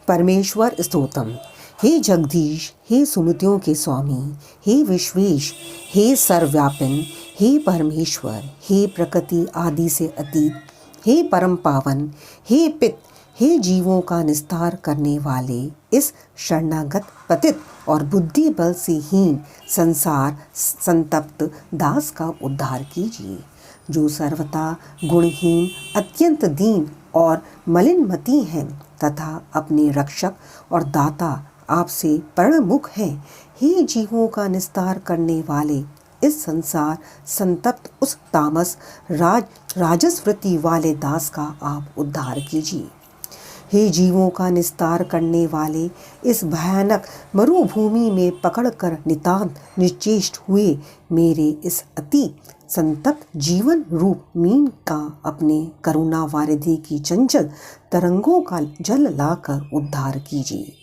परमेश्वर स्तोत्रम। हे जगदीश, हे सुमतियों के स्वामी, हे विश्वेश, हे सर्वव्यापन, हे परमेश्वर, हे प्रकृति आदि से अतीत, हे परम पावन, हे पित, हे जीवों का निस्तार करने वाले, इस शरणागत पतित और बुद्धि बल से हीन संसार संतप्त दास का उद्धार कीजिए, जो सर्वथा गुणहीन, अत्यंत दीन और मलिनमती हैं तथा अपने रक्षक और दाता आपसे प्रणमुख हैं। हे जीवों का निस्तार करने वाले, इस संसार संतप्त उस तामस राजस वृत्ति वाले दास का आप उद्धार कीजिए। हे जीवों का निस्तार करने वाले, इस भयानक मरुभूमि में पकड़कर नितांत निश्चेष्ट हुए मेरे इस अति संतप्त जीवन रूप मीन का अपने करुणा वारिधि की चंचल तरंगों का जल लाकर उद्धार कीजिए।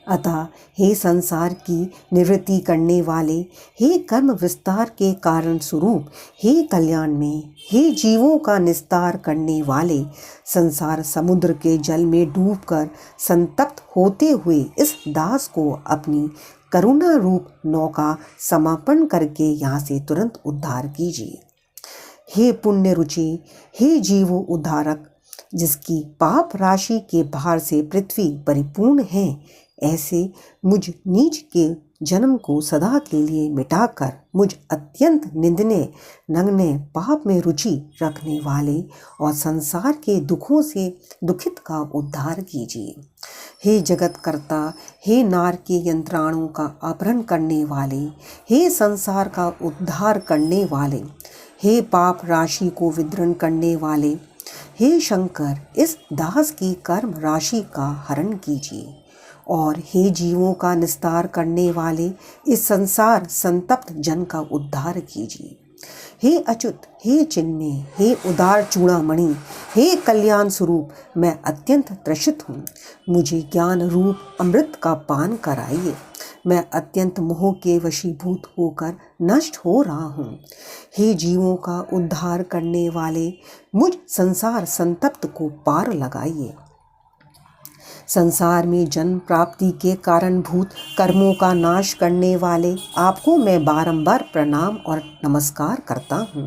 अतः हे संसार की निवृत्ति करने वाले, हे कर्म विस्तार के कारण स्वरूप, हे कल्याण में, हे जीवों का निस्तार करने वाले, संसार समुद्र के जल में डूबकर संतप्त होते हुए इस दास को अपनी करुणा रूप नौका समापन करके यहाँ से तुरंत उद्धार कीजिए। हे पुण्य रुचि, हे जीवो उद्धारक, जिसकी पाप राशि के भार से पृथ्वी परिपूर्ण है, ऐसे मुझ नीच के जन्म को सदा के लिए मिटाकर मुझ अत्यंत निंदनीय नग्न पाप में रुचि रखने वाले और संसार के दुखों से दुखित का उद्धार कीजिए। हे जगत कर्ता, हे नार के यंत्राणों का अपहरण करने वाले, हे संसार का उद्धार करने वाले, हे पाप राशि को विदरण करने वाले, हे शंकर, इस दास की कर्म राशि का हरण कीजिए। और हे जीवों का निस्तार करने वाले, इस संसार संतप्त जन का उद्धार कीजिए। हे अच्युत, हे चिन्मय, हे उदार चूड़ामणि, हे कल्याण स्वरूप, मैं अत्यंत त्रसित हूँ, मुझे ज्ञान रूप अमृत का पान कराइए। मैं अत्यंत मोह के वशीभूत होकर नष्ट हो रहा हूँ। हे जीवों का उद्धार करने वाले, मुझ संसार संतप्त को पार लगाइए। संसार में जन्म प्राप्ति के कारणभूत कर्मों का नाश करने वाले, आपको मैं बारंबार प्रणाम और नमस्कार करता हूँ।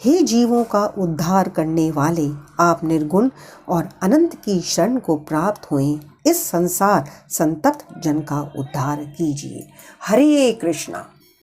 हे जीवों का उद्धार करने वाले, आप निर्गुण और अनंत की शरण को प्राप्त हुए इस संसार संतप्त जन का उद्धार कीजिए। हरे कृष्णा।